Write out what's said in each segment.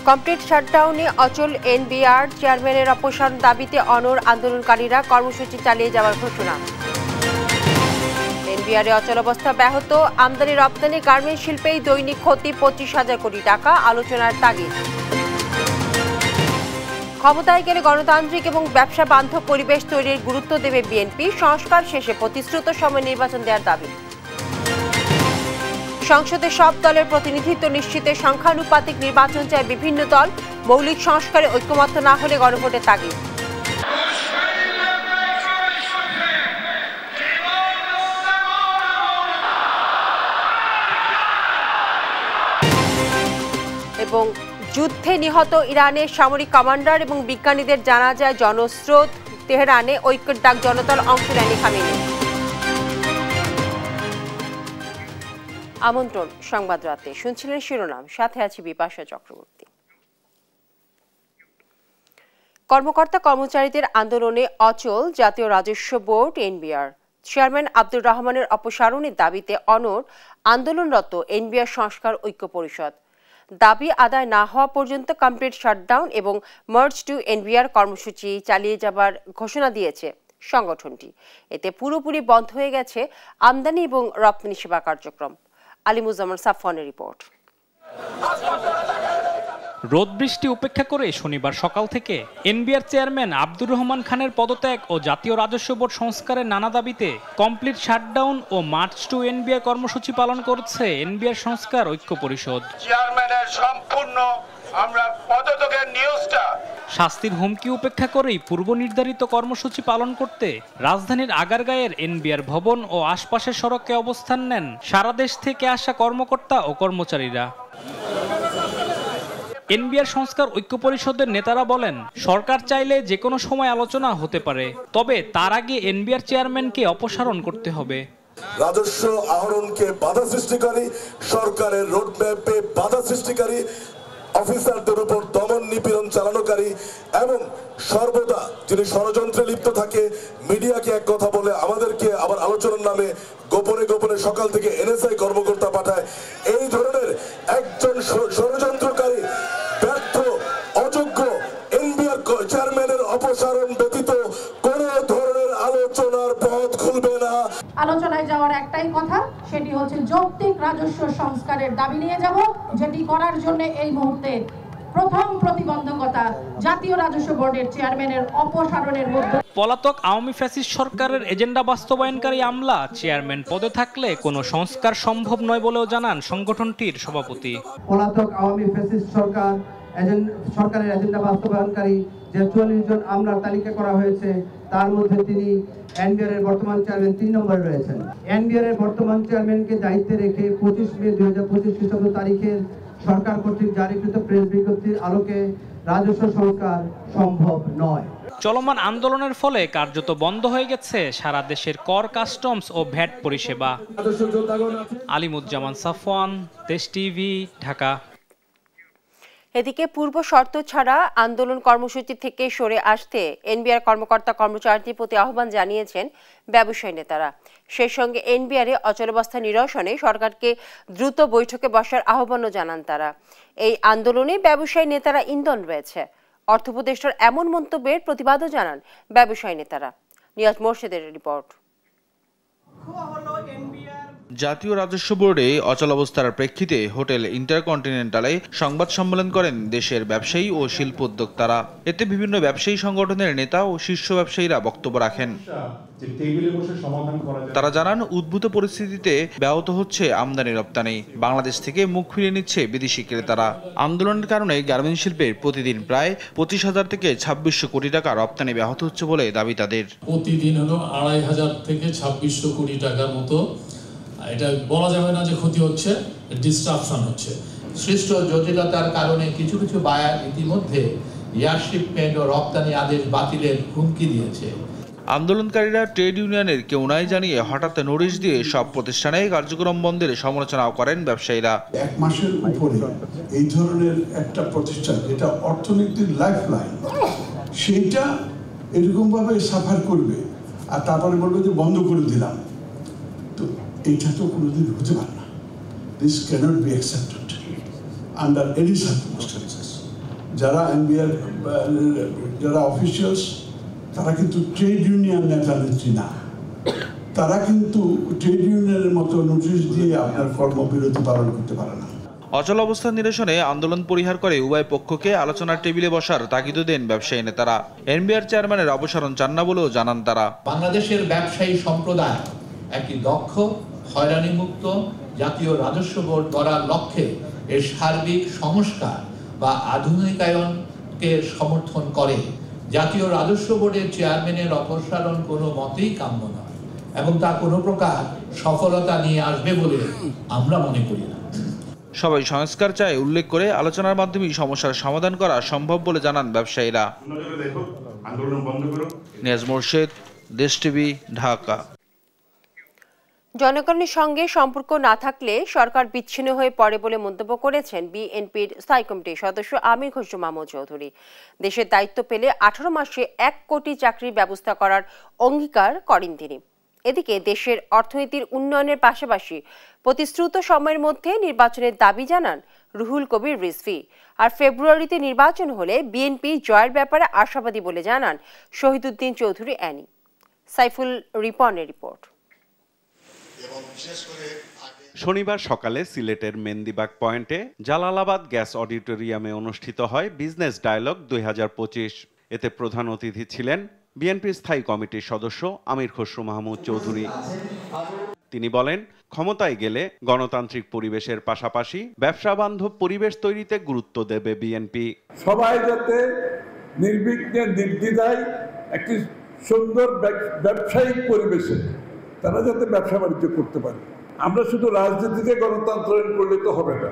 Complete শাটডাউনে অচল NBR চেয়ারম্যানের অপসারণ দাবিতে অনড় আন্দোলনকারীরা কর্মসূচি চালিয়ে যাওয়ার ঘোষণা। এনবিআরে অচলাবস্থা ব্যাহত, আমদানি রপ্তানি গার্মেন্টস শিল্পেই দৈনিক ক্ষতি 25,000 কোটি টাকা, আলোচনার তাগিদ। ক্ষমতায় গেলে গণতান্ত্রিক এবং ব্যবসা বান্ধব পরিবেশ তৈরির গুরুত্ব দেবে বিএনপি, সংস্কার শেষে প্রতিশ্রুত সময় নির্বাচন দেওয়ার দাবি। সংসদে সব দলের প্রতিনিধিত্ব নিশ্চিতে সংখ্যানুপাতিক নির্বাচন চায় বিভিন্ন দল, মৌলিক সংস্কারে ঐক্যমত্য না হলে গণভোটের তাগিদ। এবং যুদ্ধে নিহত ইরানের সামরিক কমান্ডার এবং বিজ্ঞানীদের জানাজায় জনস্রোত, তেহরানে ঐক্যের ডাক জনতার অংশ নেয়নি খামেনি। আমন্ত্রণ সংবাদ রাতে, শুনছিলেন শিরোনাম, সাথে আছি বিপাশা চক্রবর্তী। কর্মকর্তা কর্মচারীদের আন্দোলনে অচল জাতীয় রাজস্ব বোর্ড এনবিআর। চেয়ারম্যান আব্দুর রহমানের অপসারণের দাবিতে অনড় আন্দোলনরত এনবিআর সংস্কার ঐক্য পরিষদ। দাবি আদায় না হওয়া পর্যন্ত কমপ্লিট শাটডাউন এবং মার্জ টু এনবিআর কর্মসূচি চালিয়ে যাবার ঘোষণা দিয়েছে সংগঠনটি। এতে পুরোপুরি বন্ধ হয়ে গেছে আমদানি এবং রপ্তানি সেবা কার্যক্রম। আলিমুজ্জামান সাফওয়ানের রিপোর্ট। রোদ বৃষ্টি উপেক্ষা করে শনিবার সকাল থেকে এনবিআর চেয়ারম্যান আব্দুর রহমান খানের পদত্যাগ ও জাতীয় রাজস্ব বোর্ড সংস্কারের নানা দাবিতে কমপ্লিট শাটডাউন ও মার্চ টু এনবিআর কর্মসূচি পালন করছে এনবিআর সংস্কার ঐক্য পরিষদ। চেয়ারম্যানের সম্পূর্ণ আমরা পদত্যাগের নিউজটা শাস্তির হুমকি উপেক্ষা করেই পূর্ব নির্ধারিত কর্মসূচি পালন করতে রাজধানীর আগারগাঁয়ের এনবিআর ভবন ও আশপাশের সড়কে অবস্থান নেন সারা দেশ থেকে আসা কর্মকর্তা ও কর্মচারীরা। এনবিআর সংস্কার ঐক্য পরিষদের নেতারা বলেন, সরকার চাইলে যে কোনো সময় আলোচনা হতে পারে, তবে তার আগে এনবিআর চেয়ারম্যানকে অপসারণ করতে হবে। রাজস্ব আহরণকে বাধা সৃষ্টিকারী, সরকারের রোডম্যাপে বাধা সৃষ্টিকারী, অফিসারদের উপর দমন নিপীড়ন চালানোকারী এবং সর্বদা যিনি ষড়যন্ত্রে লিপ্ত থাকে, মিডিয়াকে এক কথা বলে আমাদেরকে আবার আলোচনার নামে গোপনে গোপনে সকাল থেকে এনএসআই কর্মকর্তা পাঠায়, এই ধরনের একজন ষড়যন্ত্রকারী ব্যর্থ অযোগ্য এনবিআর চেয়ারম্যানের অপসারণ ব্যতীত কোন ধরনের আলোচনার পথ খুলবে না। আলোচনায় যাওয়ার একটাই কথা, সেটি হচ্ছে যৌক্তিক রাজস্ব সংস্কারের দাবি নিয়ে যাব, যেটি করার জন্য এই মুহূর্তে প্রথম প্রতিবন্ধকতা জাতীয় রাজস্ব বোর্ডের চেয়ারম্যানের অপসারণের মধ্যে। পলাতক আওয়ামী ফ্যাসিস্ট সরকারের এজেন্ডা বাস্তবায়নকারী আমলা চেয়ারম্যান পদে থাকলে কোনো সংস্কার সম্ভব নয় বলেও জানান সংগঠনটির সভাপতি। পলাতক আওয়ামী ফ্যাসিস্ট সরকারের এজেন্ডা বাস্তবায়নকারী যে 44 জন আমলার তালিকা করা হয়েছে, তার মধ্যে তিনি এনবিআর এর বর্তমান চেয়ারম্যান 3 নম্বরে রয়েছেন। এনবিআর এর বর্তমান চেয়ারম্যানকে দায়িত্বে রেখে 25 মে 2025 খ্রিস্টাব্দ তারিখের সরকার কর্তৃক জারিকৃত প্রেস বিজ্ঞপ্তির আলোকে রাজস্ব সংস্কার সম্ভব নয়। চলমান আন্দোলনের ফলে কার্যত বন্ধ হয়ে গেছে সারা দেশের কর, কাস্টমস ও ভ্যাট পরিষেবা। আলিমুজ্জামান সাফওয়ান, দেশ টিভি, ঢাকা। এদিকে পূর্ব শর্ত ছাড়া আন্দোলন কর্মসূচি থেকে সরে আসতে এনবিআর কর্মকর্তা কর্মচারীদের প্রতি আহ্বান জানিয়েছেন ব্যবসায়ী নেতারা। সেই সঙ্গে এনবিআরে অচলাবস্থা নিরসনে সরকারকে দ্রুত বৈঠকে বসার আহ্বানও জানান তারা। এই আন্দোলনে ব্যবসায়ী নেতারা ইন্ধন রয়েছে। অর্থ উপদেষ্টার এমন মন্তব্যের প্রতিবাদও জানান ব্যবসায়ী নেতারা। নিয়াজ মোর্শেদের রিপোর্ট। জাতীয় রাজস্ব বোর্ডে অচলাবস্থার প্রেক্ষিতে হোটেল ইন্টারকন্টিনেন্টালে সংবাদ সম্মেলন করেন দেশের ব্যবসায়ী ও শিল্প উদ্যোক্তারা। এতে বিভিন্ন ব্যবসায়ী সংগঠনের নেতা ও শীর্ষ ব্যবসায়ীরা বক্তব্য রাখেন। তারা জানান, উদ্ভূত পরিস্থিতিতে ব্যাহত হচ্ছে আমদানি রপ্তানি, বাংলাদেশ থেকে মুখ ফিরিয়ে নিচ্ছে বিদেশি ক্রেতারা। আন্দোলনের কারণে গার্মেন্টস শিল্পের প্রতিদিন প্রায় 25,000 থেকে 2600 কোটি টাকা রপ্তানি ব্যাহত হচ্ছে বলে দাবি তাদের। প্রতিদিন হলো 2,500 থেকে 2600 কোটি টাকার মতো, এটা বলা যাবে না যে ক্ষতি হচ্ছে, ডিসরাপশন হচ্ছে। সৃষ্ট জটিলতার কারণে কিছু কিছু বায়ার ইতিমধ্যে এয়ার শিপমেন্ট ও রপ্তানি আদেশ বাতিলের হুমকি দিয়েছে। আন্দোলনকারীরা ট্রেড ইউনিয়নের কেউ নাই জানিয়ে হঠাৎ নোটিশ দিয়ে সব প্রতিষ্ঠানে কার্যক্রম বন্ধের সমালোচনাও করেন ব্যবসায়ীরা। 1 মাসের উপরে এই ধরনের একটা প্রতিষ্ঠান যেটা অর্থনীতির লাইফলাইন, সেইটা এরকম ভাবে সাফার করবে আর তারপরে বলবে যে বন্ধ করে দিলাম, তো এটা তো কোনোদিন হতে পারে না। This cannot be accepted under any circumstances. যারা এনবিআর যারা অফিসিয়ালস তারা কিন্তু ট্রেড ইউনিয়ন নেতা নেত্রী না, তারা কিন্তু ট্রেড ইউনিয়নের মতো নোটিশ দিয়ে আপনার কর্মবিরতি পালন করতে পারে না। অচল অবস্থা নিরসনে আন্দোলন পরিহার করে উভয় পক্ষকে আলোচনার টেবিলে বসার তাগিদও দেন ব্যবসায়ী নেতারা। এনবিআর চেয়ারম্যানের অপসারণ চান না বলেও জানান তারা। বাংলাদেশের ব্যবসায়ী সম্প্রদায় একটি দক্ষ, হয়রানিমুক্ত জাতীয় রাজস্ব বোর্ড গড়ার লক্ষ্যে এর সার্বিক সংস্কার বা আধুনিকায়নকে সমর্থন করে। জাতীয় রাজস্ব বোর্ডের চেয়ারম্যানের অপসারণ কোনো মতেই কাম্য নয় এবং তা কোনো প্রকার সফলতা নিয়ে আসবে বলে আমরা মনে করি না। সবাই সংস্কার চায় উল্লেখ করে আলোচনার মাধ্যমে সমস্যার সমাধান করা সম্ভব বলে জানান ব্যবসায়ীরা। নিয়াজ মোর্শেদ, দেশ টিভি, ঢাকা। জনগণের সঙ্গে সম্পর্ক না থাকলে সরকার বিচ্ছিন্ন হয়ে পড়ে বলে মন্তব্য করেছেন বিএনপির স্থায়ী কমিটির সদস্য আমির খসরু মাহমুদ চৌধুরী। দেশের দায়িত্ব পেলে 18 মাসে 1 কোটি চাকরির ব্যবস্থা করার অঙ্গীকার করেন তিনি। এদিকে দেশের অর্থনীতির উন্নয়নের পাশাপাশি প্রতিশ্রুত সময়ের মধ্যে নির্বাচনের দাবি জানান রুহুল কবির রিজভী। আর ফেব্রুয়ারিতে নির্বাচন হলে বিএনপি জয়ের ব্যাপারে আশাবাদী বলে জানান শহীদুদ্দিন চৌধুরী অ্যানি। সাইফুল রিপনের রিপোর্ট। শনিবার সকালে সিলেটের মেন্দিবাগ পয়েন্টে জালালাবাদ গ্যাস অডিটোরিয়ামে অনুষ্ঠিত হয় বিজনেস ডায়ালগ 2025। এতে প্রধান অতিথি ছিলেন বিএনপির স্থায়ী কমিটির সদস্য আমির খসরু মাহমুদ চৌধুরী। তিনি বলেন, ক্ষমতায় গেলে গণতান্ত্রিক পরিবেশের পাশাপাশি ব্যবসা বান্ধব পরিবেশ তৈরিতে গুরুত্ব দেবে বিএনপি। সবাই যাতে নির্বিঘ্নে নির্দ্বিধায় একটি সুন্দর ব্যবসায়িক পরিবেশে তারা যাতে ব্যবসা বাণিজ্য করতে পারে। আমরা শুধু রাজনীতিতে গণতন্ত্র করলে তো হবে না,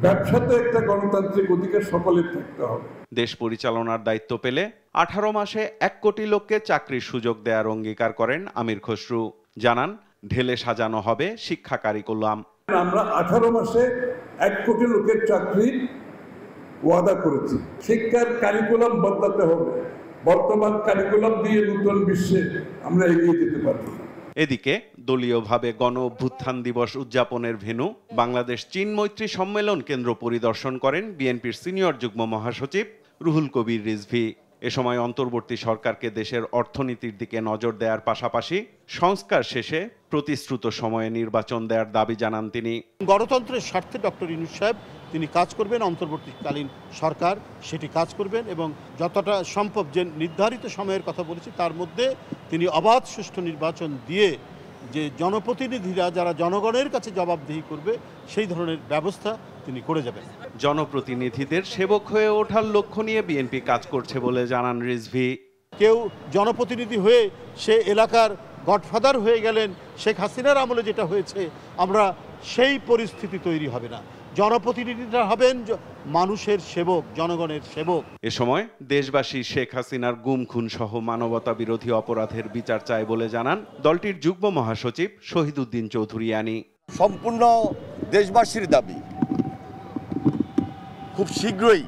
ব্যবসাতে একটা গণতান্ত্রিক অধিকার সকলের থাকতে হবে। দেশ পরিচালনার দায়িত্ব পেলে 18 মাসে 1 কোটি লোককে চাকরির সুযোগ দেওয়ার অঙ্গীকার করেন আমির খসরু। জানান, ঢেলে সাজানো হবে শিক্ষা কারিকুলাম। আমরা 18 মাসে 1 কোটি লোকের চাকরির ওয়াদা করেছি। শিক্ষার কারিকুলাম বদলাতে হবে, বর্তমান কারিকুলাম দিয়ে নতুন বিশ্বে আমরা এগিয়ে যেতে পারব। এদিকে দলীয়ভাবে গণ অভ্যুত্থান দিবস উদযাপনের ভেন্যু বাংলাদেশ চীন মৈত্রী সম্মেলন কেন্দ্র পরিদর্শন করেন বিএনপির সিনিয়র যুগ্ম মহাসচিব রুহুল কবির রিজভী। এ সময় অন্তর্বর্তী সরকারকে দেশের অর্থনীতির দিকে নজর দেওয়ার পাশাপাশি সংস্কার শেষে প্রতিশ্রুত সময়ে নির্বাচন দেওয়ার দাবি জানান তিনি। গণতন্ত্রের স্বার্থে ডক্টর ইউনূস সাহেব তিনি কাজ করবেন, অন্তর্বর্তীকালীন সরকার সেটি কাজ করবেন এবং যতটা সম্ভব যে নির্ধারিত সময়ের কথা বলেছি তার মধ্যে তিনি অবাধ সুষ্ঠু নির্বাচন দিয়ে যে জনপ্রতিনিধিরা যারা জনগণের কাছে জবাবদিহি করবে সেই ধরনের ব্যবস্থা তিনি করে যাবেন। জনপ্রতিনিধিদের সেবক হয়ে ওঠার লক্ষ্য নিয়ে বিএনপি কাজ করছে বলে জানান রিজভী। কেউ জনপ্রতিনিধি হয়ে সে এলাকার গডফাদার হয়ে গেলেন, শেখ হাসিনার আমলে যেটা হয়েছে, আমরা সেই পরিস্থিতি তৈরি হবে না। জনপ্রতিনিধিরা হবেন মানুষের সেবক, জনগণের সেবক। এ সময় দেশবাসী শেখ হাসিনার গুম খুন সহ মানবতা বিরোধী অপরাধের বিচার চায় বলে জানান দলটির যুগ্ম মহাসচিব শহীদুদ্দিন চৌধুরী অ্যানি। সম্পূর্ণ দেশবাসীর দাবি খুব শীঘ্রই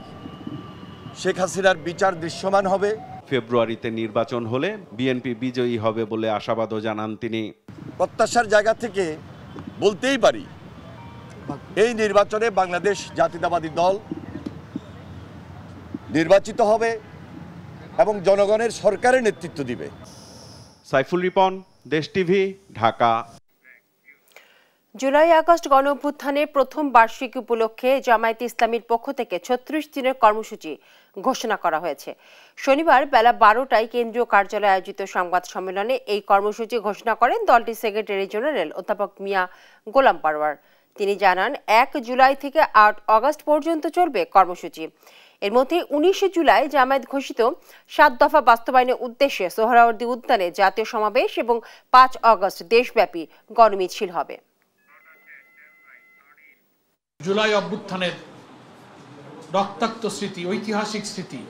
শেখ হাসিনার বিচার দৃশ্যমান হবে। ফেব্রুয়ারিতে নির্বাচন হলে বিএনপি বিজয়ী হবে বলে আশাবাদও জানান তিনি। প্রত্যাশার জায়গা থেকে বলতেই পারি এই নির্বাচনে বাংলাদেশ জাতীয়তাবাদী দল নির্বাচিত হবে এবং জনগণের সরকারের নেতৃত্ব দিবে। সাইফুল রিপন, দেশ টিভি, ঢাকা। জুলাই আগস্ট গণ অভ্যুত্থানের প্রথম বার্ষিকী উপলক্ষে জামায়াতে ইসলামীর পক্ষ থেকে 36 দিনের কর্মসূচি ঘোষণা করা হয়েছে। শনিবার বেলা 12টায় কেন্দ্রীয় কার্যালয়ে আয়োজিত সংবাদ সম্মেলনে এই কর্মসূচি ঘোষণা করেন দলটির সেক্রেটারি জেনারেল অধ্যাপক মিয়া গোলাম পারওয়ার। তিনি জানান, 1 জুলাই থেকে 8 আগস্ট পর্যন্ত চলবে কর্মসূচি। এর মধ্যে 19 জুলাই জামায়াত ঘোষিত 7 দফা বাস্তবায়নের উদ্দেশ্যে সোহরাওয়ার্দী উদ্যানে জাতীয় সমাবেশ এবং 5 আগস্ট দেশব্যাপী গণমিছিল হবে। জুলাই অভ্যুত্থানের রক্তাক্ত স্মৃতি, ঐতিহাসিক স্মৃতি,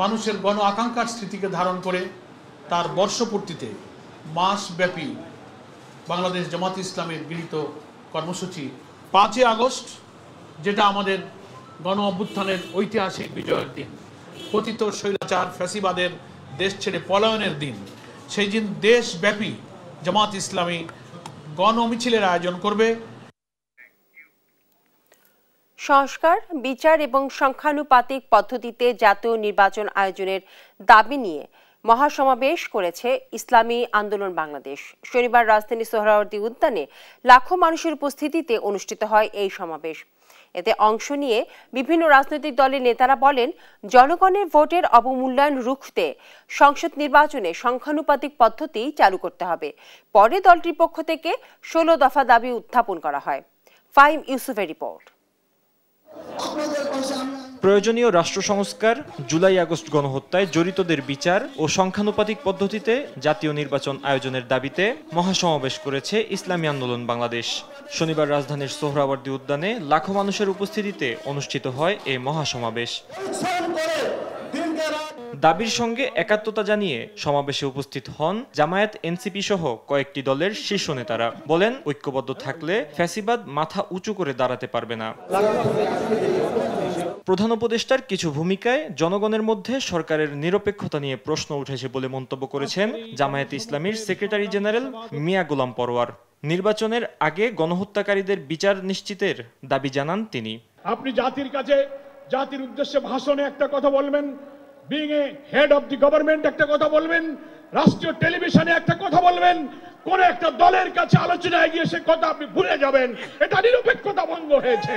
মানুষের গণ আকাঙ্ক্ষার স্মৃতিকে ধারণ করে তার বর্ষপূর্তিতে মাসব্যাপী বাংলাদেশ জামাত ইসলামের গৃহীত কর্মসূচি 5 আগস্ট, যেটা আমাদের গণ অভ্যুত্থানের ঐতিহাসিক বিজয়ের দিন, পতিত স্বৈরাচার ফ্যাসিবাদের দেশ ছেড়ে পলায়নের দিন। সেই দিন দেশব্যাপী জামাত ইসলামী গণ মিছিলের আয়োজন করবে। সংস্কার, বিচার এবং সংখ্যানুপাতিক পদ্ধতিতে জাতীয় নির্বাচন আয়োজনের দাবি নিয়ে মহাসমাবেশ করেছে ইসলামী আন্দোলন বাংলাদেশ। শনিবার রাজধানীর সোহরাওয়ার্দী উদ্যানে লাখো মানুষের উপস্থিতিতে অনুষ্ঠিত হয় এই সমাবেশ। এতে অংশ নিয়ে বিভিন্ন রাজনৈতিক দলের নেতারা বলেন, জনগণের ভোটের অবমূল্যায়ন রুখতে সংসদ নির্বাচনে সংখ্যানুপাতিক পদ্ধতি চালু করতে হবে। পরে দলটির পক্ষ থেকে 16 দফা দাবি উত্থাপন করা হয়। ফাহিম ইউসুফের রিপোর্ট। প্রয়োজনীয় রাষ্ট্র সংস্কার, জুলাই আগস্ট গণহত্যায় জড়িতদের বিচার ও সংখ্যানুপাতিক পদ্ধতিতে জাতীয় নির্বাচন আয়োজনের দাবিতে মহাসমাবেশ করেছে ইসলামী আন্দোলন বাংলাদেশ। শনিবার রাজধানীর সোহরাওয়ার্দী উদ্যানে লাখো মানুষের উপস্থিতিতে অনুষ্ঠিত হয় এই মহাসমাবেশ। দাবির সঙ্গে একাত্মতা জানিয়ে সমাবেশে উপস্থিত হন জামায়াত, এনসিপি সহ কয়েকটি দলের শীর্ষ নেতারা। বলেন, ঐক্যবদ্ধ থাকলে ফ্যাসিবাদ মাথা উঁচু করে দাঁড়াতে পারবে না। প্রধান উপদেষ্টার কিছু ভূমিকায় জনগণের মধ্যে সরকারের নিরপেক্ষতা নিয়ে প্রশ্ন উঠেছে বলে মন্তব্য করেছেন জামায়াতে ইসলামীর সেক্রেটারি জেনারেল মিয়া গোলাম পরোয়ার। নির্বাচনের আগে গণহত্যাকারীদের বিচার নিশ্চিতের দাবি জানান তিনি। আপনি জাতির কাছে, জাতির উদ্দেশ্যে ভাষণে একটা কথা বলবেন, being a head of the government একটা কথা বলবেন, রাষ্ট্রীয় টেলিভিশনে একটা কথা বলবেন, কোন একটা দলের কাছে আলোচনায় গিয়ে সে কথা আপনি ভুলে যাবেন। এটা নিরপেক্ষতা ভঙ্গ হয়েছে।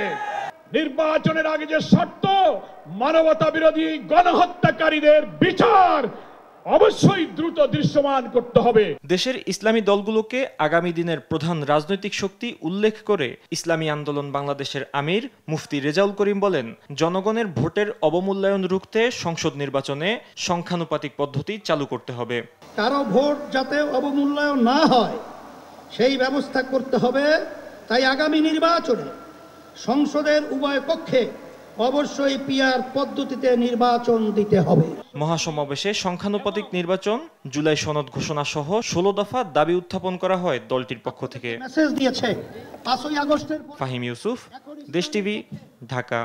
নির্বাচনের আগে যে শর্ত, মানবতা বিরোধী গণহত্যাকারীদের বিচার অবশ্যই দ্রুত দৃশ্যমান করতে হবে। দেশের ইসলামী দলগুলোকে আগামী দিনের প্রধান রাজনৈতিক শক্তি উল্লেখ করে ইসলামী আন্দোলন বাংলাদেশের আমির মুফতি রেজাউল করিম বলেন, জনগণের ভোটের অবমূল্যায়ন রুখতে সংসদ নির্বাচনে সংখ্যানুপাতিক পদ্ধতি চালু করতে হবে। কারো ভোট যাতে অবমূল্যায়ন না হয় সেই ব্যবস্থা করতে হবে। তাই আগামী নির্বাচনে সংসদের উভয় কক্ষে অবশ্যই পিআর পদ্ধতিতে নির্বাচন দিতে হবে। মহাসমাবেশে সংখ্যানুপাতিক নির্বাচন, জুলাই সনদ ঘোষণা সহ 16 দফা দাবি উত্থাপন করা হয় দলটির পক্ষ থেকে। মেসেজ দিয়েছে 5 আগস্টের। ফাহিম ইউসুফ, দেশ টিভি, ঢাকা।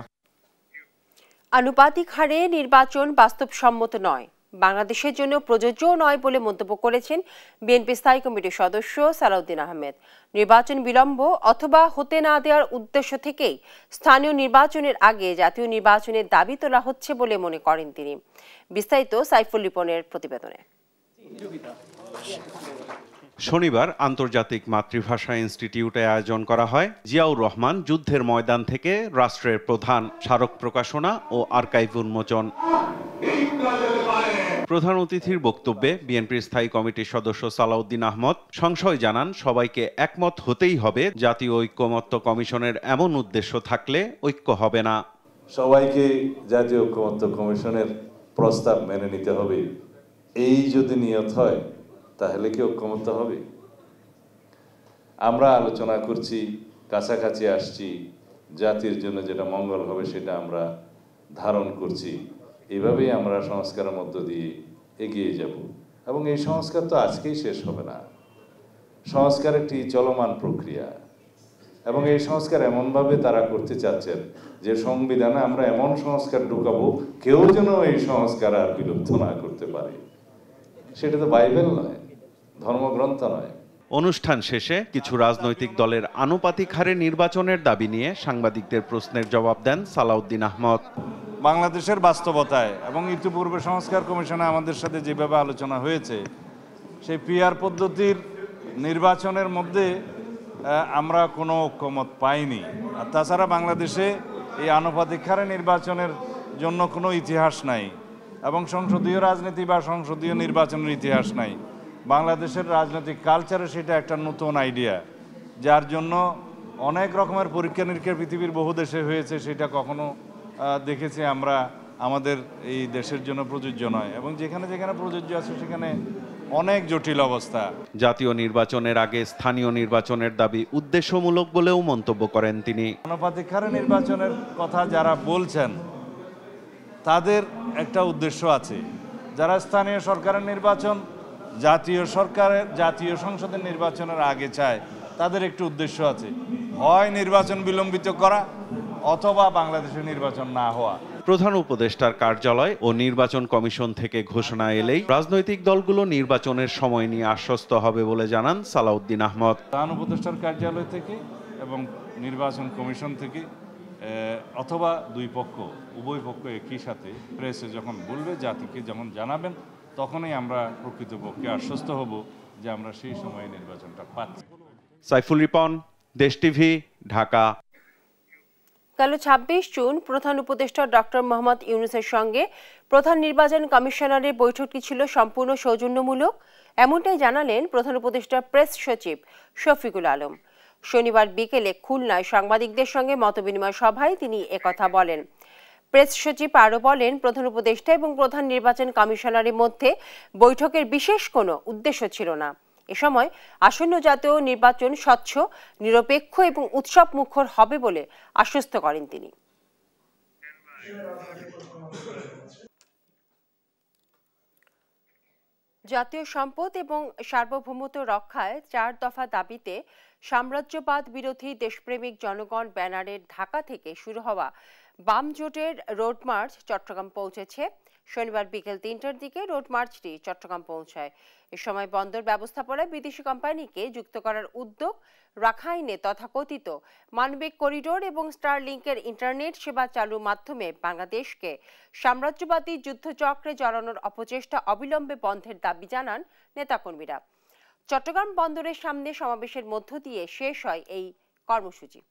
আনুপাতিক হারে নির্বাচন বাস্তবসম্মত নয়, বাংলাদেশের জন্য প্রযোজ্য নয় বলে মন্তব্য করেছেন বিএনপি স্থায়ী কমিটির সদস্য সালাউদ্দিন আহমেদ। নির্বাচন বিলম্ব অথবা হতে না দেওয়ার উদ্দেশ্য থেকেই স্থানীয় নির্বাচনের আগে জাতীয় নির্বাচনের দাবি তোলা হচ্ছে বলে মনে করেন তিনি। বিস্তারিত সাইফুল রিপনের প্রতিবেদনে। শনিবার আন্তর্জাতিক মাতৃভাষা ইনস্টিটিউটে আয়োজন করা হয় জিয়াউর রহমান যুদ্ধের ময়দান থেকে রাষ্ট্রের প্রধান স্মারক প্রকাশনা ও আর্কাইভ উন্মোচন। প্রধান অতিথির বক্তব্যে বিএনপির স্থায়ী কমিটির সদস্য সালাউদ্দিন আহমদ সংশয় জানান, সবাইকে একমত হতেই হবে। জাতীয় ঐক্যমত্য কমিশনের এমন উদ্দেশ্য থাকলে ঐক্য হবে না। সবাইকে জাতীয় ঐক্যমত্য কমিশনের প্রস্তাব মেনে নিতে হবে, এই যদি নিয়ত হয় তাহলে কি ঐক্যমত্য হবে? আমরা আলোচনা করছি, কাছাকাছি আসছি, জাতির জন্য যেটা মঙ্গল হবে সেটা আমরা ধারণ করছি। এভাবেই আমরা সংস্কারের মধ্য দিয়ে এগিয়ে যাব এবং এই সংস্কার তো আজকেই শেষ হবে না। সংস্কার একটি চলমান প্রক্রিয়া এবং এই সংস্কার এমনভাবে তারা করতে চাচ্ছেন যে সংবিধানে আমরা এমন সংস্কার ঢুকাবো কেউ যেন এই সংস্কার আর বিলুপ্ত না করতে পারে। সেটা তো বাইবেল নয়, ধর্মগ্রন্থ নয়। অনুষ্ঠান শেষে কিছু রাজনৈতিক দলের আনুপাতিক হারে নির্বাচনের দাবি নিয়ে সাংবাদিকদের প্রশ্নের জবাব দেন সালাউদ্দিন আহমদ। বাংলাদেশের বাস্তবতায় এবং ইতিপূর্বে সংস্কার কমিশনে আমাদের সাথে যেভাবে আলোচনা হয়েছে, সেই পিআর পদ্ধতির নির্বাচনের মধ্যে আমরা কোনো ঐক্যমত পাইনি। আর তাছাড়া বাংলাদেশে এই আনুপাতিক হারে নির্বাচনের জন্য কোনো ইতিহাস নাই এবং সংসদীয় রাজনীতি বা সংসদীয় নির্বাচনের ইতিহাস নাই। বাংলাদেশের রাজনৈতিক কালচারে সেটা একটা নতুন আইডিয়া, যার জন্য অনেক রকমের পরীক্ষা নিরীক্ষা পৃথিবীর বহু দেশে হয়েছে, সেটা কখনো দেখেছি আমরা আমাদের এই দেশের জন্য প্রযোজ্য নয় এবং যেখানে যেখানে প্রযোজ্য আছে সেখানে অনেক জটিল অবস্থা। জাতীয় নির্বাচনের আগে স্থানীয় নির্বাচনের দাবি উদ্দেশ্যমূলক বলেও মন্তব্য করেন তিনি। আনুপাতিক হারে নির্বাচনের কথা যারা বলছেন তাদের একটা উদ্দেশ্য আছে। যারা স্থানীয় সরকারের নির্বাচন জাতীয় সংসদের নির্বাচনের আগে চায়, তাদের একটু উদ্দেশ্য আছে, হয় নির্বাচন বিলম্বিত করা অথবা বাংলাদেশের নির্বাচন না হওয়া। প্রধান উপদেষ্টার কার্যালয় ও নির্বাচন কমিশন থেকে ঘোষণা এলেই রাজনৈতিক দলগুলো নির্বাচনের সময় নিয়ে আশ্বস্ত হবে বলে জানান সালাউদ্দিন আহমদ। প্রধান উপদেষ্টার কার্যালয় থেকে এবং নির্বাচন কমিশন থেকে অথবা দুই পক্ষ উভয় পক্ষ একই সাথে প্রেসে যখন বলবে জাতিকে যেমন জানাবেন, তখনই আমরা প্রকৃতপক্ষে আশ্বস্ত হব যে আমরা সেই সময়ে নির্বাচনটা পাচ্ছি। সাইফুল রিপন, দেশ টিভি, ঢাকা। গেল ২৬ জুন প্রধান উপদেষ্টা ডক্টর মোহাম্মদ ইউনূসের সঙ্গে প্রধান নির্বাচন কমিশনারের বৈঠকটি ছিল সম্পূর্ণ সৌজন্যমূলক, এমনটাই জানালেন প্রধান উপদেষ্টার প্রেস সচিব শফিকুল আলম। শনিবার বিকেলে খুলনায় সাংবাদিকদের সঙ্গে মতবিনিময় সভায় তিনি একথা বলেন। প্রেস সচিব আরও বলেন, প্রধান উপদেষ্টা এবং প্রধান নির্বাচন কমিশনারের মধ্যে বৈঠকের বিশেষ কোনো উদ্দেশ্য ছিল না। এ সময় আসন্ন জাতীয় নির্বাচন স্বচ্ছ, নিরপেক্ষ এবং উৎসব মুখর হবে বলে আশ্বস্ত করেন তিনি। জাতীয় সম্পদ এবং সার্বভৌমত্ব রক্ষায় ৪ দফা দাবিতে সাম্রাজ্যবাদ বিরোধী দেশপ্রেমিক জনগণ ব্যানারের ঢাকা থেকে শুরু হওয়া বাম জোটের রোড মার্চ চট্টগ্রাম পৌঁছেছে। শনিবার বিকেল ৩টার দিকে রোড মার্চটি চট্টগ্রাম পৌঁছায়। এ সময় বন্দর ব্যবস্থাপনায় বিদেশি কোম্পানিকে যুক্ত করার উদ্যোগ, রাখাইনে তথাকথিত মানবিক করিডোর এবং স্টারলিংকের ইন্টারনেট সেবা চালুর মাধ্যমে বাংলাদেশকে সাম্রাজ্যবাদী যুদ্ধচক্রে জড়ানোর অপচেষ্টা অবিলম্বে বন্ধের দাবি জানান নেতাকর্মীরা। চট্টগ্রাম বন্দরের সামনে সমাবেশের মধ্য দিয়ে শেষ হয় এই কর্মসূচি।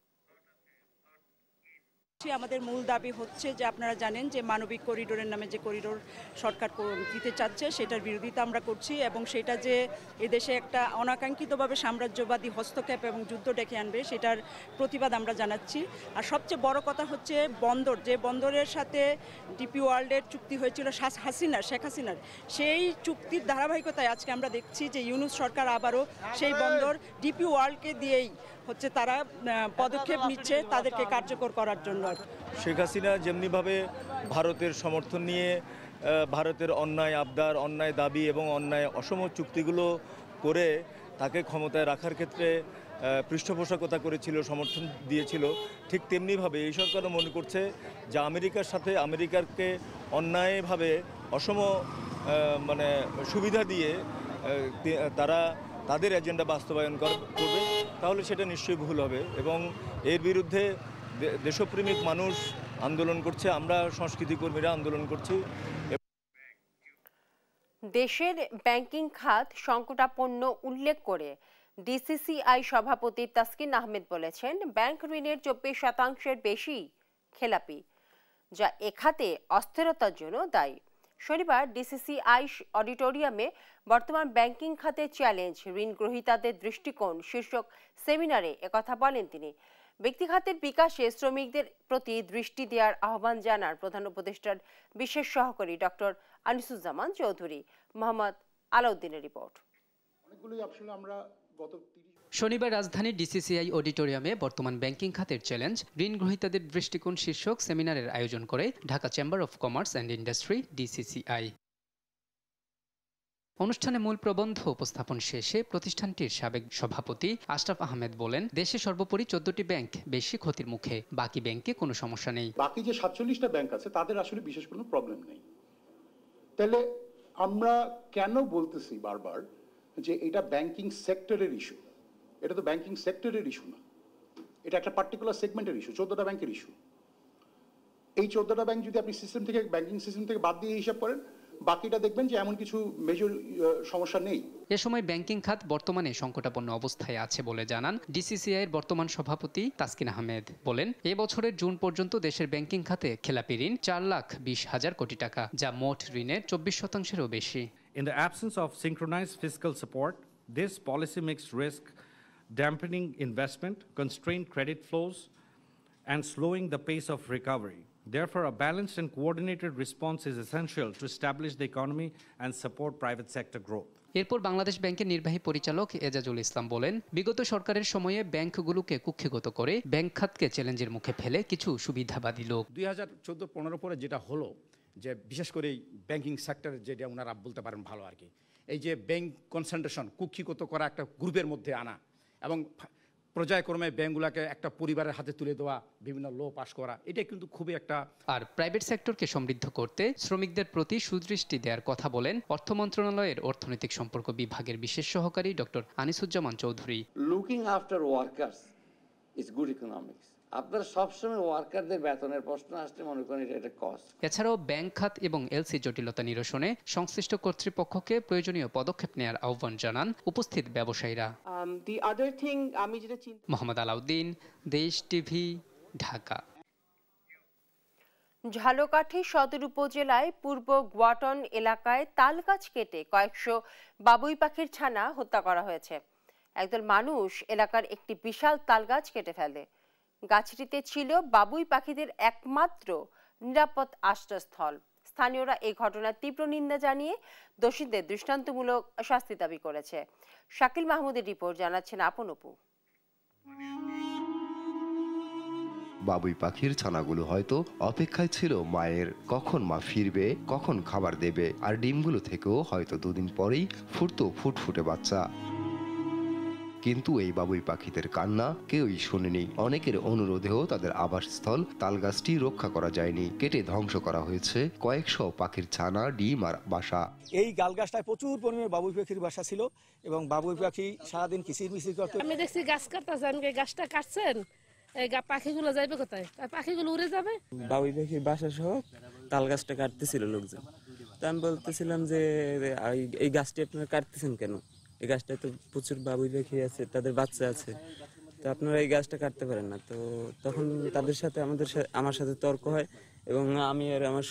আমাদের মূল দাবি হচ্ছে যে আপনারা জানেন যে মানবিক করিডোরের নামে যে করিডোর সরকার দিতে চাচ্ছে সেটার বিরোধিতা আমরা করছি, এবং সেটা যে এদেশে একটা অনাকাঙ্ক্ষিতভাবে সাম্রাজ্যবাদী হস্তক্ষেপ এবং যুদ্ধ ডেকে আনবে সেটার প্রতিবাদ আমরা জানাচ্ছি। আর সবচেয়ে বড় কথা হচ্ছে বন্দর, যে বন্দরের সাথে ডিপি ওয়ার্ল্ডের চুক্তি হয়েছিল শেখ হাসিনার, সেই চুক্তির ধারাবাহিকতায় আজকে আমরা দেখছি যে ইউনূস সরকার আবারও সেই বন্দর ডিপি ওয়ার্ল্ডকে দিয়েই হচ্ছে তারা পদক্ষেপ নিচ্ছে তাদেরকে কার্যকর করার জন্য। শেখ হাসিনা যেমনিভাবে ভারতের সমর্থন নিয়ে ভারতের অন্যায় আবদার, অন্যায় দাবি এবং অন্যায় অসম চুক্তিগুলো করে তাকে ক্ষমতায় রাখার ক্ষেত্রে পৃষ্ঠপোষকতা করেছিল, সমর্থন দিয়েছিল, ঠিক তেমনিভাবে এই সরকারও মনে করছে যে আমেরিকার সাথে আমেরিকাকে অন্যায়ভাবে অসম সুবিধা দিয়ে তারা তাদের এজেন্ডা বাস্তবায়ন করবে, তাহলে সেটা নিশ্চয়ই ভুল হবে। এবং এর বিরুদ্ধে দেশপ্রেমিক মানুষ আন্দোলন করছে, আমরা সংস্কৃতি কর্মীরা আন্দোলন করছি। দেশের ব্যাংকিং খাত সংকটাপন্ন উল্লেখ করে ডিসিসিআই সভাপতি তাসকিন আহমেদ বলেছেন, ব্যাংক ঋণের 24% বেশি খেলাপি, যা এ খাতে অস্থিরতার জন্য দায়ী। শনিবার ডিসিসিআই অডিটোরিয়ামে বর্তমান ব্যাংকিং খাতের চ্যালেঞ্জ, ঋণ গ্রহীতাদের দৃষ্টিকোণ শীর্ষক সেমিনারে একথা বলেন তিনি। ব্যক্তিখাতের বিকাশে শ্রমিকদের প্রতি দৃষ্টি দেওয়ার আহ্বান জানান প্রধান উপদেষ্টার বিশেষ সহকারী ডক্টর আনিসুজ্জামান চৌধুরী। মোহাম্মদ আলাউদ্দিনের রিপোর্ট। শনিবার রাজধানীর ডিসিসিআই অডিটোরিয়ামে বর্তমান ব্যাংকিং খাতের চ্যালেঞ্জ, ঋণ গ্রহীতাদের দৃষ্টিকোণ শীর্ষক সেমিনারের আয়োজন করে Dhaka chamber of commerce and industry DCCI. অনুষ্ঠানে মূল প্রবন্ধ উপস্থাপন শেষে প্রতিষ্ঠানটির সাবেক সভাপতি আশরাফ আহমেদ বলেন, দেশে সর্বোপরি 14টি ব্যাংক বেশি ক্ষতির মুখে, বাকি ব্যাংকে কোনো সমস্যা নেই। বাকি যে 47টা ব্যাংক আছে তাদের আসলে বিশেষ কোনো প্রবলেম নেই। তাহলে আমরা কেন বলতেছি বারবার যে এটা ব্যাংকিং সেক্টরের ইস্যু? এটা তো ব্যাংকিং সেক্টরের ইস্যু না, এটা একটা পার্টিকুলার সেগমেন্টের ইস্যু, 14টা ব্যাংকের ইস্যু। এই 14টা ব্যাংক যদি আপনি সিস্টেম থেকে, ব্যাংকিং সিস্টেম থেকে বাদ দিয়ে হিসাব করেন, বাকিটা দেখবেন যে এমন কিছু মেজর সমস্যা নেই। এ সময় ব্যাংকিং খাত বর্তমানে সংকটাপন্ন অবস্থায় আছে বলে জানান ডিসিসিআই এর বর্তমান সভাপতি তাসকিন আহমেদ। বলেন, এ বছরের জুন পর্যন্ত দেশের ব্যাংকিং খাতে খেলাপি ঋণ 4,20,000 কোটি টাকা, যা মোট ঋণের 24%-এরও বেশি। In the absence of synchronized fiscal support, this policy mix risk dampening investment, constrained credit flows, and slowing the pace of recovery. Therefore, a balanced and coordinated response is essential to establish the economy and support private sector growth. এরপর বাংলাদেশ ব্যাংকের নির্বাহী পরিচালক এজাজুল ইসলাম বলেন, বিগত সরকারের সময়ে ব্যাংকগুলোকে কুক্ষিগত করে ব্যাংক খাতকে চ্যালেঞ্জের মুখে ফেলে কিছু সুবিধাবাদী লোক 2014-15 পরে যেটা হলো, যে বিশেষ করে ব্যাংকিং সেক্টর যেটা ওনারা বলতে পারেন ভালো আর কি, এই যে ব্যাংক কনসেন্ট্রেশন কুক্ষিগত করা, একটা গ্রুপের মধ্যে আনা এবং পর্যায়ক্রমে ব্যাংকগুলোকে একটা পরিবারের হাতে তুলে দেওয়া, বিভিন্ন ল পাস করা, এটা কিন্তু খুবই একটা। আর প্রাইভেট সেক্টরকে সমৃদ্ধ করতে শ্রমিকদের প্রতি সুদৃষ্টি দেওয়ার কথা বলেন অর্থ মন্ত্রণালয়ের অর্থনৈতিক সম্পর্ক বিভাগের বিশেষ সহকারী doctor Anisuzzaman Chowdhury. Looking after workers is good economics, আপনারা সবসময় ওয়ার্কারদের বেতনের প্রশ্ন আসলে মনে করেন এটা একটা কস্ট। এছাড়াও ব্যাংক খাত এবং এলসি জটিলতা নিরসনে সংশ্লিষ্ট কর্তৃপক্ষকে প্রয়োজনীয় পদক্ষেপ নেওয়ার আহ্বান জানান উপস্থিত ব্যবসায়ীরা। মোহাম্মদ আলাউদ্দিন, দেশ টিভি, ঢাকা। ঝালকাঠি সদর উপজেলায় পূর্ব গোয়াটন এলাকায় তাল গাছ কেটে কয়েকশো বাবুই পাখির ছানা হত্যা করা হয়েছে। একদল মানুষ এলাকার একটি বিশাল তাল গাছ কেটে ফেলে। গাছটিতে ছিল বাবুই পাখিদের একমাত্র নিরাপদ আশ্রয়স্থল। স্থানীয়রা এই ঘটনার তীব্র নিন্দা জানিয়ে দোষীদের দৃষ্টান্তমূলক শাস্তি দাবি করেছে। শাকিল মাহমুদের রিপোর্ট, জানাচ্ছেন আপন অপু। বাবুই পাখির ছানাগুলো হয়তো অপেক্ষায় ছিল মায়ের, কখন মা ফিরবে, কখন খাবার দেবে, আর ডিমগুলো থেকেও হয়তো দুদিন পরেই ফুটতো ফুটফুটে বাচ্চা। কিন্তু এই বাবুই পাখিদের কান্না কেউই শোনেনি। অনেকের অনুরোধেও তাদের আবাসস্থল তালগাছটি রক্ষা করা যায়নি, কেটে ধ্বংস করা হয়েছে কয়েকশো পাখির ছানা, ডিম আর বাসা। এই গালগাছটায় প্রচুর পরিমাণে বাবুই পাখির বাসা ছিল এবং বাবুই পাখি সারাদিন কিচির মিচির করত। আমি দেখছি গাছ কাটতেছেন, গাছটা কাটছেন, পাখিগুলো যাইবে কোথায়? পাখিগুলো উড়ে যাবে। বাবুই পাখির বাসা সহ তাল গাছটা কাটতেছিল লোকজন। তা আমি বলতেছিলাম যে এই গাছটি আপনারা কাটতেছেন কেন? এই গাছটায় তো প্রচুর বাবুই পাখি আছে, তাদের বাচ্চা আছে, তো আপনারা এই গাছটা কাটতে পারেন না। তো তখন তাদের সাথে আমার সাথে তর্ক হয় এবং আমি আর আমার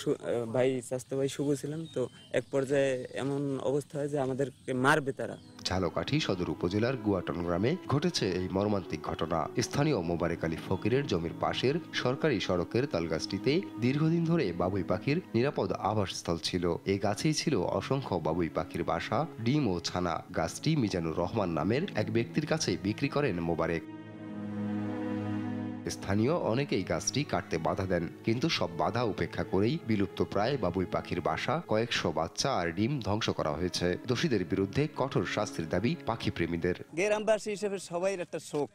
ভাই স্বাস্থ্য ভাই শুভ ছিলাম। তো এক পর্যায়ে এমন অবস্থা হয় যে আমাদেরকে মারবে তারা। ঝালকাঠি সদর উপজেলার গুয়াটন গ্রামে ঘটেছে এই মর্মান্তিক ঘটনা। স্থানীয় মোবারক আলী ফকিরের জমির পাশের সরকারি সড়কের তালগাছটিতে দীর্ঘদিন ধরে বাবুই পাখির নিরাপদ আবাসস্থল ছিল। এই গাছেই ছিল অসংখ্য বাবুই পাখির বাসা, ডিম ও ছানা। গাছটি মিজানুর রহমান নামের এক ব্যক্তির কাছে বিক্রি করেন মোবারক। স্থানীয় অনেকেই গাছটি কাটতে বাধা দেন, কিন্তু সব বাধা উপেক্ষা করেই বিলুপ্ত প্রায় বাবুই পাখির বাসা, কয়েকশো বাচ্চা আর ডিম ধ্বংস করা হয়েছে। দোষীদের বিরুদ্ধে কঠোর শাস্তির দাবি পাখি প্রেমীদের। গ্রামবাসী হিসেবে সবাই একটা শোক,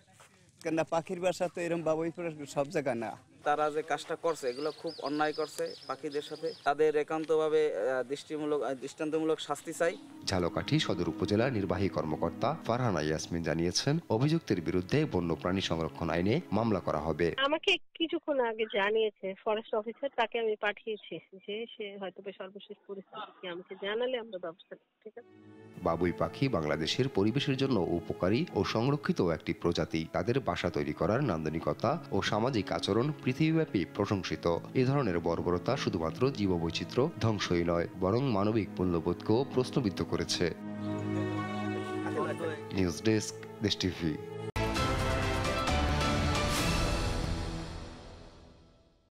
কেন পাখির বাসা তো এরকম বাবুই সব জায়গায় না। তারা যে কাজটা করছে এগুলো খুব অন্যায় করছে পাখিদের সাথে। তাদের একান্তভাবে দৃষ্টান্তমূলক শাস্তি চাই। ঝালকাঠি সদর উপজেলা নির্বাহী কর্মকর্তা ফারহানা ইয়াসমিন জানিয়েছেন, অভিযুক্তের বিরুদ্ধে বন্যপ্রাণী সংরক্ষণ আইনে মামলা করা হবে। আমাকে কিছুক্ষণ আগে জানিয়েছে ফরেস্ট অফিসার, তাকে আমি পাঠিয়েছি যে সে হয়তো সর্বশেষ পরিস্থিতি আমাকে জানালে আমরা ব্যবস্থা করব। ঠিক আছে। বাবুই পাখি বাংলাদেশের পরিবেশের জন্য উপকারী ও সংরক্ষিত একটি প্রজাতি। তাদের বাসা তৈরি করার নান্দনিকতা ও সামাজিক আচরণ পৃথিবীব্যাপী প্রশংসিত। এ ধরনের বর্বরতা শুধুমাত্র জীববৈচিত্র্য ধ্বংসই নয়, বরং মানবিক মূল্যবোধকেও প্রশ্নবিদ্ধ করেছে। নিউজ ডেস্ক, দেশ টিভি।